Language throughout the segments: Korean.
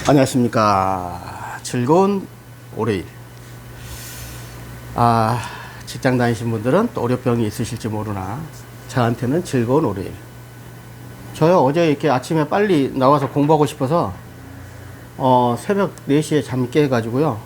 안녕하십니까. 즐거운 월요일. 직장 다니신 분들은 또 월요병이 있으실지 모르나 저한테는 즐거운 월요일. 저요 어제 이렇게 아침에 빨리 나와서 공부하고 싶어서 새벽 4시에 잠 깨가지고요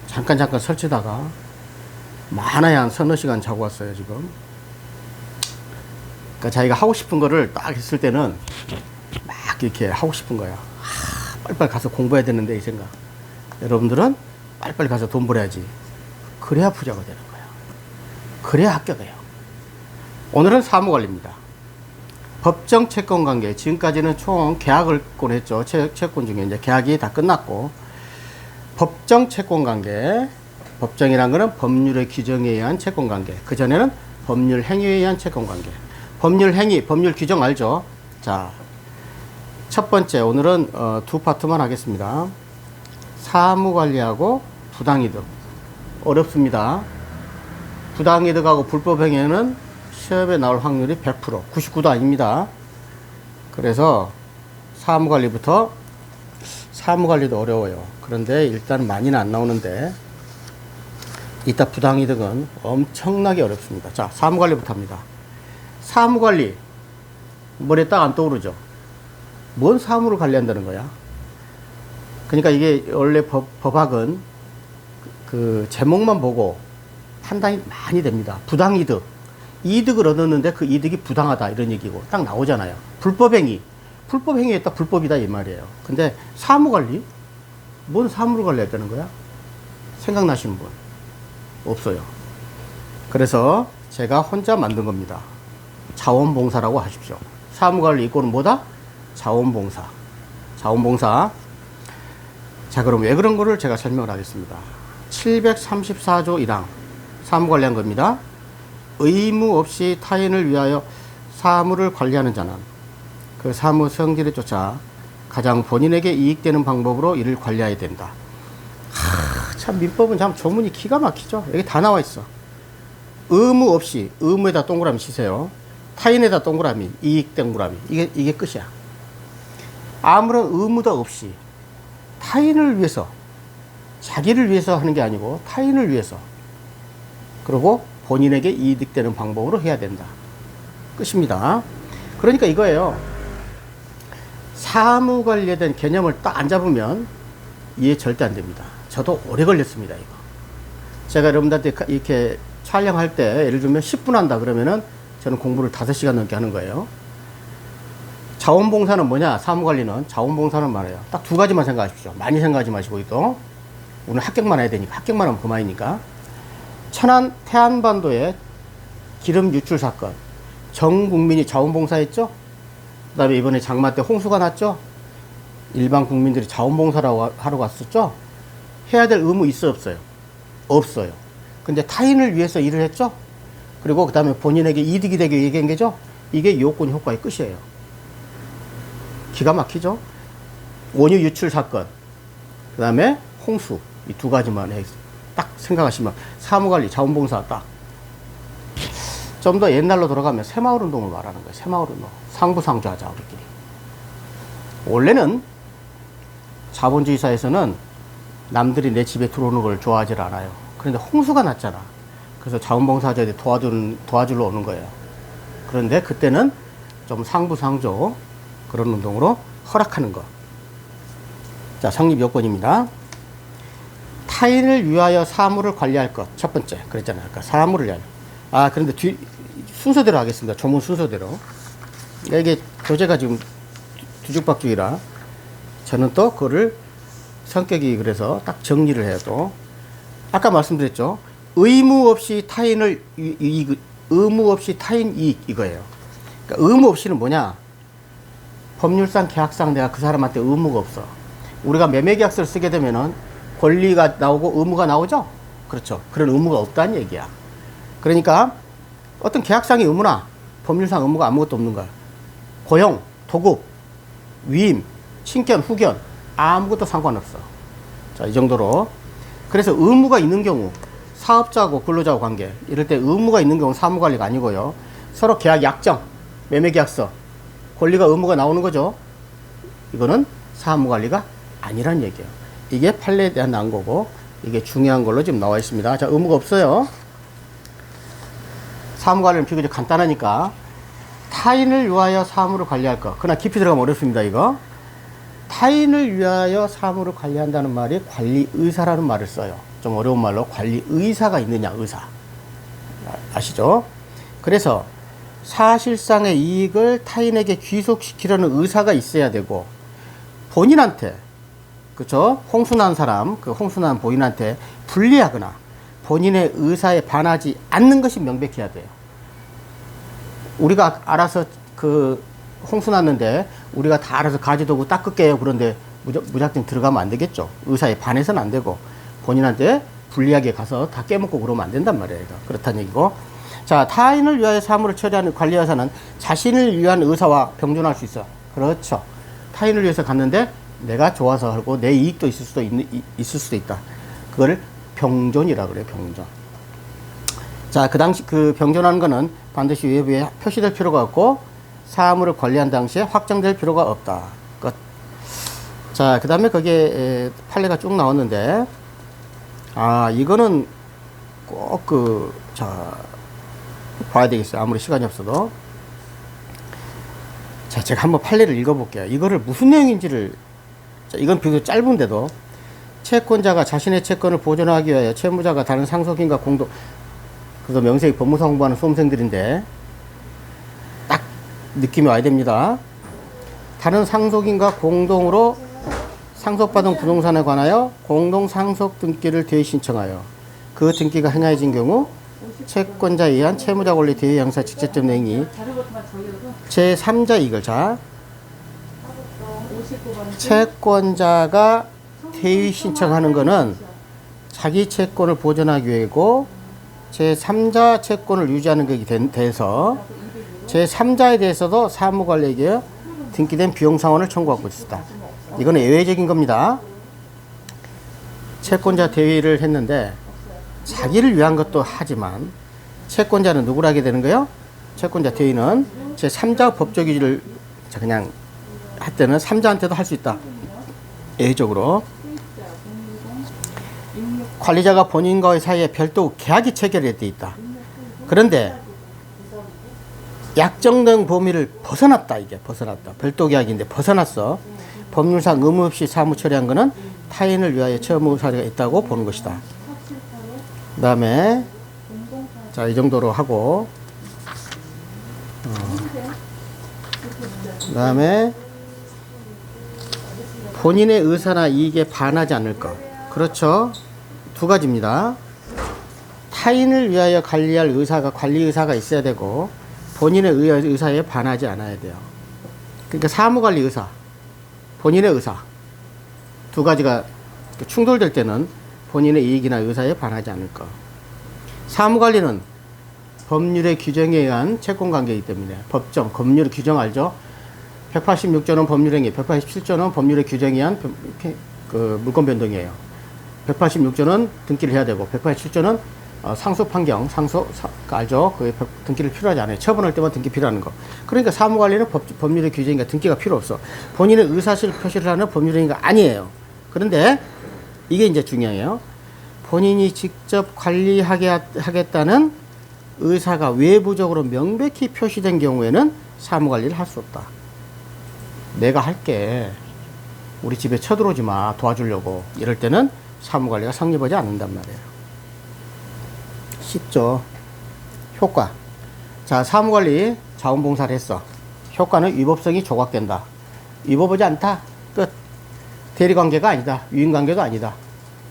잠깐 설치다가 많아야 한 서너 시간 자고 왔어요 지금. 그러니까 자기가 하고 싶은 거를 딱 했을 때는 막 이렇게 하고 싶은 거야. 빨리빨리 가서 공부해야 되는데 이 생각. 여러분들은 빨리빨리 가서 돈 벌어야지. 그래야 부자가 되는 거야. 그래야 합격해요. 오늘은 사무관리입니다. 법정 채권 관계. 지금까지는 총 계약을 했죠. 채권 중에 이제 계약이 다 끝났고, 법정 채권 관계. 법정이란 거는 법률의 규정에 의한 채권 관계. 그 전에는 법률 행위에 의한 채권 관계. 법률 행위, 법률 규정 알죠? 자, 첫 번째, 오늘은 두 파트만 하겠습니다. 사무관리하고 부당이득. 어렵습니다. 부당이득하고 불법행위는 시험에 나올 확률이 100%, 99도 아닙니다. 그래서 사무관리부터. 사무관리도 어려워요. 그런데 일단 많이는 안 나오는데 이따 부당이득은 엄청나게 어렵습니다. 자, 사무관리부터 합니다. 사무관리, 머리에 딱 안 떠오르죠? 뭔 사무를 관리한다는 거야? 그러니까 이게 원래 법학은 그 제목만 보고 판단이 많이 됩니다. 부당이득. 이득을 얻었는데 그 이득이 부당하다 이런 얘기고 딱 나오잖아요. 불법행위. 불법행위에 딱 불법이다 이 말이에요. 근데 사무관리? 뭔 사무를 관리했다는 거야? 생각나시는 분? 없어요. 그래서 제가 혼자 만든 겁니다. 자원봉사라고 하십시오. 사무관리 이꼴은 뭐다? 자원봉사. 자원봉사. 자, 그럼 왜 그런 거를 제가 설명을 하겠습니다. 734조 1항 사무관리한 겁니다. 의무 없이 타인을 위하여 사무를 관리하는 자는 그 사무 성질에 쫓아 가장 본인에게 이익되는 방법으로 이를 관리해야 된다. 참 민법은 참 조문이 기가 막히죠. 여기 다 나와 있어. 의무 없이, 의무에다 동그라미 치세요. 타인에다 동그라미, 이익 동그라미. 이게 끝이야. 아무런 의무도 없이 타인을 위해서, 자기를 위해서 하는 게 아니고 타인을 위해서, 그리고 본인에게 이득되는 방법으로 해야 된다. 끝입니다. 그러니까 이거예요. 사무관리에 대한 개념을 딱 안 잡으면 이해 절대 안 됩니다. 저도 오래 걸렸습니다, 이거. 제가 여러분들한테 이렇게 촬영할 때 예를 들면 10분 한다 그러면은 저는 공부를 5시간 넘게 하는 거예요. 자원봉사는 뭐냐? 사무관리는 자원봉사는 말이에요. 딱 두 가지만 생각하십시오. 많이 생각하지 마시고 또 오늘 합격만 해야 되니까, 합격만 하면 그만이니까. 천안 태안반도의 기름 유출 사건, 전 국민이 자원봉사했죠. 그 다음에 이번에 장마 때 홍수가 났죠. 일반 국민들이 자원봉사라고 하러 갔었죠. 해야 될 의무 있어 없어요? 없어요. 근데 타인을 위해서 일을 했죠. 그리고 그 다음에 본인에게 이득이 되게 얘기한 게죠. 이게 요건 효과의 끝이에요. 기가 막히죠. 원유 유출 사건, 그 다음에 홍수, 이 두 가지만 딱 생각하시면 사무관리, 자원봉사 딱. 좀 더 옛날로 돌아가면 새마을운동을 말하는 거예요. 새마을운동. 상부상조하자 우리끼리. 원래는 자본주의 사회에서는 남들이 내 집에 들어오는 걸 좋아하지 않아요. 그런데 홍수가 났잖아. 그래서 자원봉사자들이 도와주러 오는 거예요. 그런데 그때는 좀 상부상조 그런 운동으로 허락하는 거. 자, 성립 요건입니다. 타인을 위하여 사무를 관리할 것. 첫 번째. 그랬잖아요. 아까 사무를 위하여. 그런데 순서대로 하겠습니다. 조문 순서대로. 이게 교재가 지금 뒤죽박죽이라 저는 또 그거를 성격이 그래서 딱 정리를 해요. 또 아까 말씀드렸죠. 의무 없이 타인을 의무 없이 타인 이익 이거예요. 그러니까 의무 없이는 뭐냐? 법률상 계약상 내가 그 사람한테 의무가 없어. 우리가 매매계약서를 쓰게 되면은 권리가 나오고 의무가 나오죠. 그렇죠. 그런 의무가 없다는 얘기야. 그러니까 어떤 계약상의 의무나 법률상 의무가 아무것도 없는 거야. 고용, 도급, 위임, 친견, 후견 아무것도 상관없어. 자, 이 정도로. 그래서 의무가 있는 경우 사업자하고 근로자하고 관계 이럴 때 의무가 있는 경우는 사무관리가 아니고요. 서로 계약 약정, 매매계약서 권리가 의무가 나오는 거죠. 이거는 사무관리가 아니란 얘기예요. 이게 판례에 대한 난고고 이게 중요한 걸로 지금 나와 있습니다. 자, 의무가 없어요. 사무관리는 비교적 간단하니까 타인을 위하여 사무를 관리할 것. 그러나 깊이 들어가면 어렵습니다. 이거 타인을 위하여 사무를 관리한다는 말이 관리의사라는 말을 써요. 좀 어려운 말로 관리의사가 있느냐, 의사. 아시죠? 그래서 사실상의 이익을 타인에게 귀속시키려는 의사가 있어야 되고 본인한테, 그쵸? 홍순한 사람, 그 홍순한 본인한테 불리하거나 본인의 의사에 반하지 않는 것이 명백해야 돼요. 우리가 알아서 그 홍수 났는데 우리가 다 알아서 가지도구 닦을게요. 그런데 무작정 들어가면 안 되겠죠. 의사에 반해서는 안 되고 본인한테 불리하게 가서 다 깨먹고 그러면 안 된단 말이에요. 그렇다는 얘기고. 자, 타인을 위하여 사무를 처리하는 관리의사는 자신을 위한 의사와 병존할 수 있어. 그렇죠. 타인을 위해서 갔는데 내가 좋아서 하고 내 이익도 있을 수도 있다. 그걸 병존이라 그래요. 병존. 자, 그 당시 그 병존하는 거는 반드시 외부에 표시될 필요가 없고 사무를 관리한 당시에 확정될 필요가 없다. 끝. 자, 그 다음에 거기에 판례가 쭉 나왔는데, 이거는 꼭 봐야 되겠어요. 아무리 시간이 없어도. 자, 제가 한번 판례를 읽어볼게요. 이거를 무슨 내용인지를, 자, 이건 비교적 짧은데도, 채권자가 자신의 채권을 보존하기 위하여 채무자가 다른 상속인과 공동, 그래서 명색이 법무사 공부하는 수험생들인데, 딱 느낌이 와야 됩니다. 다른 상속인과 공동으로 상속받은 부동산에 관하여 공동 상속 등기를 대의 신청하여 그 등기가 행하여진 경우 채권자에 의한 채무자 권리 대의 양사 직접적 내용이 제3자 이익을, 자, 채권자가 대의 신청하는 거는 자기 채권을 보존하기 위해고 제3자 채권을 유지하는 것이 돼서 제3자에 대해서도 사무관리에게 등기된 비용상환을 청구하고 있다. 이건 예외적인 겁니다. 채권자 대위를 했는데 자기를 위한 것도 하지만 채권자는 누구를 하게 되는 거예요? 채권자 대위는 제3자 법적 유지를 그냥 할 때는 3자한테도 할 수 있다. 예외적으로. 관리자가 본인과의 사이에 별도 계약이 체결이 돼 있다. 그런데 약정된 범위를 벗어났다. 이게 벗어났다. 별도 계약인데 벗어났어. 법률상 의무 없이 사무 처리한 것은 타인을 위하여 채무 사례가 있다고 보는 것이다. 그 다음에 자, 이 정도로 하고 그 다음에 본인의 의사나 이익에 반하지 않을 것. 그렇죠. 두 가지입니다. 타인을 위하여 관리할 의사가 관리의사가 있어야 되고 본인의 의사에 반하지 않아야 돼요. 그러니까 사무관리 의사, 본인의 의사 두 가지가 충돌될 때는 본인의 이익이나 의사에 반하지 않을 것. 사무관리는 법률의 규정에 의한 채권관계이기 때문에 법정, 법률의 규정 알죠? 186조는 법률행위, 187조는 법률의 규정에 의한 그 물권 변동이에요. 186조는 등기를 해야 되고 187조는 상속 판경, 알죠? 그 등기를 필요하지 않아요. 처분할 때만 등기 필요한 거. 그러니까 사무관리는 법률의 규정이니까 등기가 필요 없어. 본인의 의사실 표시를 하는 법률행위가 아니에요. 그런데 이게 이제 중요해요. 본인이 직접 관리하겠다는 의사가 외부적으로 명백히 표시된 경우에는 사무관리를 할 수 없다. 내가 할게. 우리 집에 쳐들어오지 마. 도와주려고. 이럴 때는 사무관리가 성립하지 않는단 말이에요. 쉽죠. 효과. 자, 사무관리 자원봉사를 했어. 효과는 위법성이 조각된다. 위법하지 않다. 끝. 대리관계가 아니다. 유인관계도 아니다.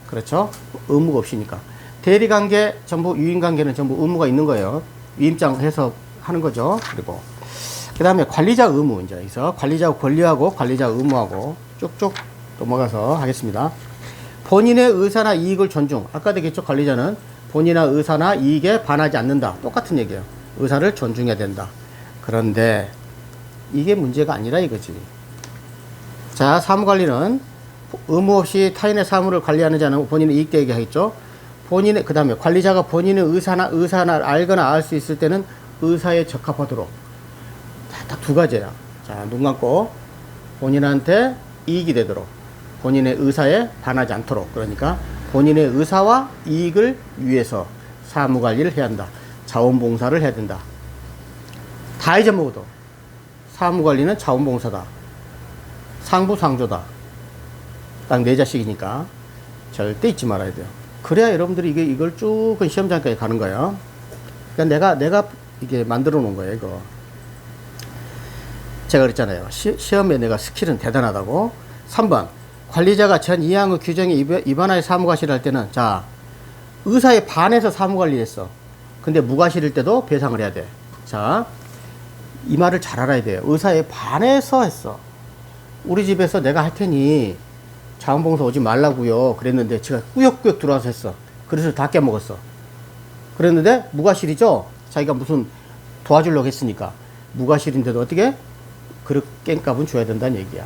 그렇죠. 의무가 없으니까. 대리관계 전부, 유인관계는 전부 의무가 있는 거예요. 위임장 해서 하는 거죠. 그리고 그 다음에 관리자 의무. 이제 여기서 관리자 권리하고 관리자 의무하고 쭉쭉 넘어가서 하겠습니다. 본인의 의사나 이익을 존중. 아까도 얘기했죠. 관리자는 본인의 의사나 이익에 반하지 않는다. 똑같은 얘기예요. 의사를 존중해야 된다. 그런데 이게 문제가 아니라 이거지. 자, 사무관리는 의무 없이 타인의 사무를 관리하는 자는 본인의 이익 되게 하겠죠. 그 다음에 관리자가 본인의 의사나 알거나 알 수 있을 때는 의사에 적합하도록. 딱 두 가지야. 자, 눈 감고 본인한테 이익이 되도록. 본인의 의사에 반하지 않도록, 그러니까 본인의 의사와 이익을 위해서 사무관리를 해야 한다. 자원봉사를 해야 된다. 다 잊어먹어도 사무관리는 자원봉사다. 상부상조다. 딱 내 자식이니까 절대 잊지 말아야 돼요. 그래야 여러분들이 이걸 쭉 시험장까지 가는 거예요. 그러니까 내가 이게 만들어 놓은 거예요, 이거. 제가 그랬잖아요. 시험에 내가 스킬은 대단하다고. 3번. 관리자가 전 이항의 규정에 위반하여 사무과실을 할 때는, 자, 의사에 반해서 사무관리를 했어. 근데 무과실일 때도 배상을 해야 돼. 자, 이 말을 잘 알아야 돼요. 의사에 반해서 했어. 우리 집에서 내가 할 테니 자원봉사 오지 말라고요 그랬는데 제가 꾸역꾸역 들어와서 했어. 그래서 다 깨먹었어. 그랬는데 무과실이죠? 자기가 무슨 도와주려고 했으니까. 무과실인데도 어떻게? 그릇 깽값은 줘야 된다는 얘기야.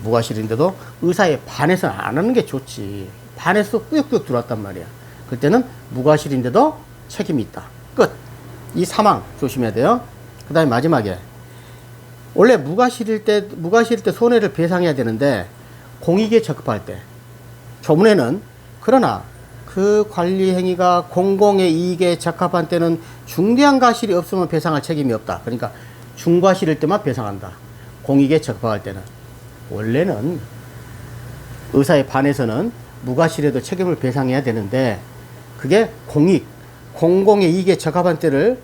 무과실인데도 의사에 반해서 안 하는 게 좋지. 반해서 꾸역꾸역 들어왔단 말이야. 그때는 무과실인데도 책임이 있다. 끝. 이 사망 조심해야 돼요. 그 다음에 마지막에, 원래 무과실일 때 손해를 배상해야 되는데 공익에 적합할 때, 조문에는 그러나 그 관리 행위가 공공의 이익에 적합한 때는 중대한 과실이 없으면 배상할 책임이 없다. 그러니까 중과실일 때만 배상한다. 공익에 적합할 때는. 원래는 의사에 반해서는 무과실에도 책임을 배상해야 되는데, 그게 공익, 공공의 이익에 적합한 때를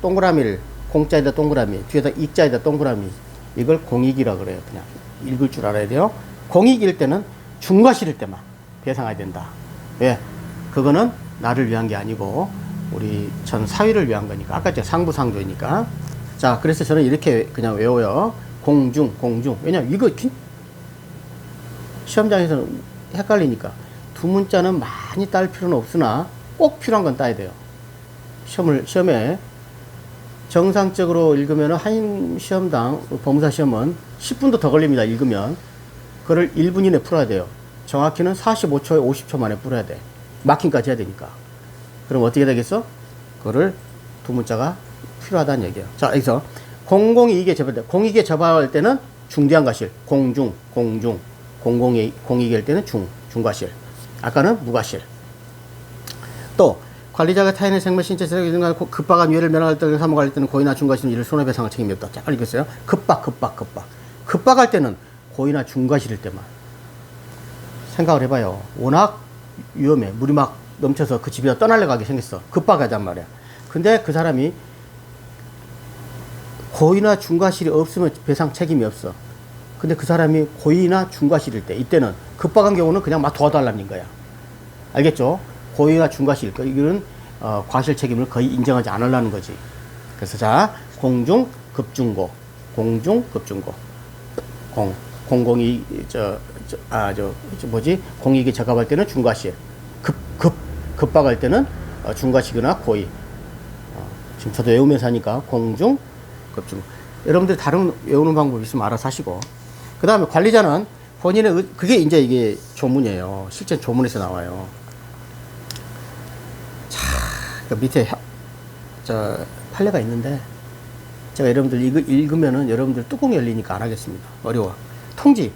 동그라미를, 공자에다 동그라미, 뒤에다 익자에다 동그라미, 이걸 공익이라 그래요. 그냥 읽을 줄 알아야 돼요. 공익일 때는 중과실일 때만 배상해야 된다. 왜? 그거는 나를 위한 게 아니고 우리 전 사회를 위한 거니까. 아까 제가 상부상조이니까. 자, 그래서 저는 이렇게 그냥 외워요. 공중. 왜냐면 이거 시험장에서는 헷갈리니까. 두 문자는 많이 딸 필요는 없으나 꼭 필요한 건 따야 돼요. 시험에 정상적으로 읽으면 한 시험당 법무사 시험은 10분도 더 걸립니다. 읽으면. 그걸 1분 이내에 풀어야 돼요. 정확히는 45초에 50초 만에 풀어야 돼. 마킹까지 해야 되니까. 그럼 어떻게 되겠어? 그거를 두 문자가 필요하다는 얘기예요. 자, 여기서 공공이익에 접할 때, 공익에 접할 때는 중대한 과실, 공중. 공익일 때는 중과실. 아까는 무과실. 또 관리자가 타인의 생명, 신체, 체력 등과 급박한 위해를 면할 때 사무관리 때는 고의나 중과실은 이를 손해배상할 책임이 없다. 잘 읽겠어요? 급박할 때는 고의나 중과실일 때만. 생각을 해봐요. 워낙 위험해. 물이 막 넘쳐서 그 집에다 떠나려고 하게 생겼어. 급박하단 말이야. 근데 그 사람이 고의나 중과실이 없으면 배상 책임이 없어. 근데 그 사람이 고의나 중과실일 때, 이때는 급박한 경우는 그냥 막 도와달라는 거야. 알겠죠? 고의나 중과실, 이거는 과실 책임을 거의 인정하지 않으려는 거지. 그래서 자, 공중 급중고. 공공이 공익에 적합할 때는 중과실. 급박할 때는 중과실이나 고의. 지금 저도 외우면서 하니까 공중 급중고. 여러분들 다른 외우는 방법 있으면 알아서 하시고. 그 다음에 관리자는 본인의 그게 이제 이게 조문이에요. 실제 조문에서 나와요. 자, 그 밑에 판례가 있는데 제가 여러분들 이거 읽으면은 여러분들 뚜껑이 열리니까 안 하겠습니다. 어려워. 통지.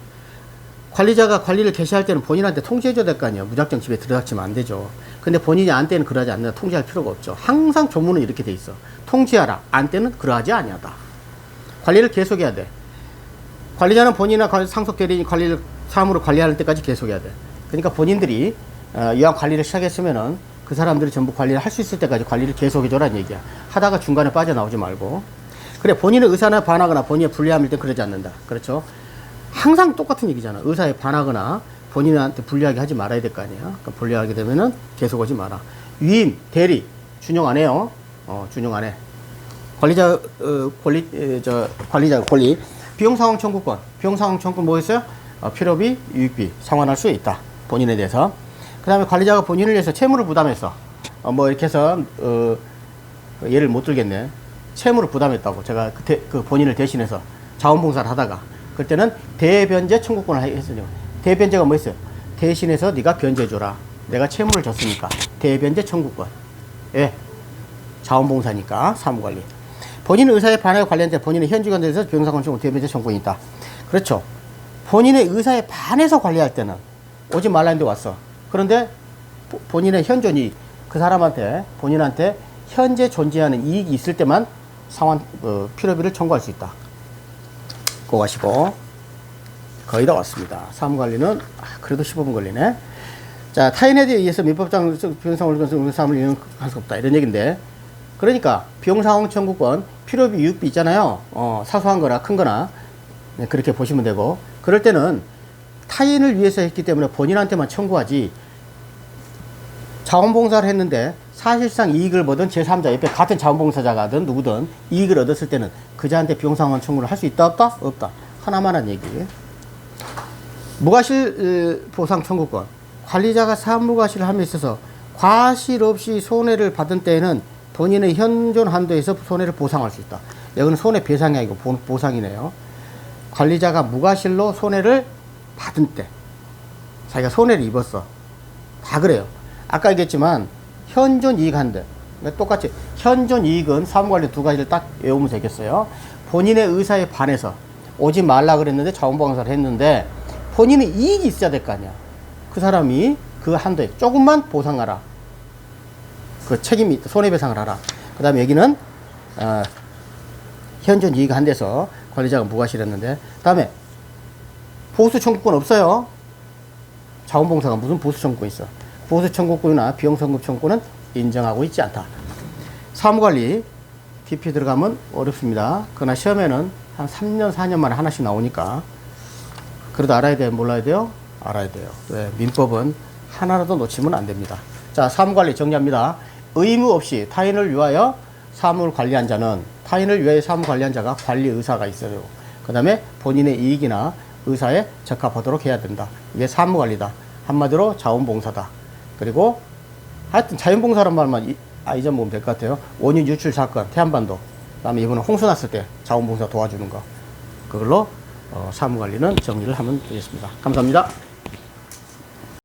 관리자가 관리를 개시할 때는 본인한테 통지해줘야 될 거 아니에요. 무작정 집에 들어닥치면 안 되죠. 근데 본인이 안 때는 그러지 않는다. 통지할 필요가 없죠. 항상 조문은 이렇게 돼 있어. 통지하라. 안 때는 그러하지 아니하다. 관리를 계속해야 돼. 관리자는 본인이나 상속 대리인이 관리를 사람으로 관리하는 때까지 계속해야 돼. 그러니까 본인들이 이왕 관리를 시작했으면은 그 사람들이 전부 관리를 할 수 있을 때까지 관리를 계속해줘라는 얘기야. 하다가 중간에 빠져나오지 말고. 그래, 본인의 의사나 반하거나 본인의 불리함일 때 그러지 않는다. 그렇죠? 항상 똑같은 얘기잖아. 의사에 반하거나 본인한테 불리하게 하지 말아야 될 거 아니야. 그러니까 불리하게 되면은 계속 오지 마라. 위임, 대리, 준용 안 해요. 준용 안 해. 관리자 권리. 비용상환 청구권. 비용상환 청구권 뭐 있어요? 필요비, 유익비 상환할 수 있다. 본인에 대해서. 그 다음에 관리자가 본인을 위해서 채무를 부담했어. 뭐 이렇게 해서 예를 못 들겠네. 채무를 부담했다고. 제가 그 본인을 대신해서 자원봉사를 하다가 그때는 대변제 청구권을 했으니까. 대변제가 뭐 있어요? 대신해서 네가 변제해줘라. 내가 채무를 줬으니까. 대변제 청구권. 예. 자원봉사니까 사무관리. 본인 의사에 반하여 관련된 본인의 현직원에 대해서 비용상환 청구 대변제 청구권이 있다. 그렇죠. 본인의 의사에 반해서 관리할 때는 오지 말라는데 왔어. 그런데 본인의 현존이 그 사람한테 본인한테 현재 존재하는 이익이 있을 때만 상환 필요비를 청구할 수 있다. 그거 가시고 거의 다 왔습니다. 사무관리는 그래도 15분 걸리네. 자, 타인에 의해서 민법상 비용상환 사무를 이용할 수 없다 이런 얘기인데, 그러니까 비용상환 청구권 필요비 유익비 있잖아요. 사소한 거나 큰 거나 네, 그렇게 보시면 되고, 그럴 때는 타인을 위해서 했기 때문에 본인한테만 청구하지, 자원봉사를 했는데 사실상 이익을 보든 제3자 옆에 같은 자원봉사자가든 누구든 이익을 얻었을 때는 그자한테 비용상환 청구를 할 수 있다 없다? 없다. 하나만한 얘기. 무과실 보상 청구권. 관리자가 사무과실을 함에 있어서 과실 없이 손해를 받은 때에는 본인의 현존 한도에서 손해를 보상할 수 있다. 여기는 손해배상이 아니고 보상이네요. 관리자가 무과실로 손해를 받은 때, 자기가 손해를 입었어. 다 그래요. 아까 얘기했지만 현존 이익 한대. 똑같이 현존 이익은 사무관리 두 가지를 딱 외우면 되겠어요. 본인의 의사에 반해서 오지 말라 그랬는데 자원봉사를 했는데 본인의 이익이 있어야 될 거 아니야. 그 사람이 그 한도에 조금만 보상하라. 그 책임이 손해배상을 하라. 그 다음에 여기는 현존 이익 한대에서 관리자가 무과실했는데, 다음에 보수 청구권 없어요. 자원봉사가 무슨 보수 청구권 있어. 보수 청구권이나 비용 선급 청구권은 인정하고 있지 않다. 사무관리 BP 들어가면 어렵습니다. 그러나 시험에는 한 3년 4년 만에 하나씩 나오니까 그래도 알아야 돼요? 몰라야 돼요? 알아야 돼요. 왜? 민법은 하나라도 놓치면 안 됩니다. 자, 사무관리 정리합니다. 의무 없이 타인을 위하여 사무를 관리한 자는, 타인을 위하여 사무 관리한 자가 관리 의사가 있어요. 그 다음에 본인의 이익이나 의사에 적합하도록 해야 된다. 이게 사무관리다. 한마디로 자원봉사다. 그리고 하여튼 자원봉사란 말만 잊어먹으면 될 것 같아요. 원인 유출 사건, 태안반도. 그 다음에 이번에 홍수 났을 때 자원봉사 도와주는 거. 그걸로 사무관리는 정리를 하면 되겠습니다. 감사합니다.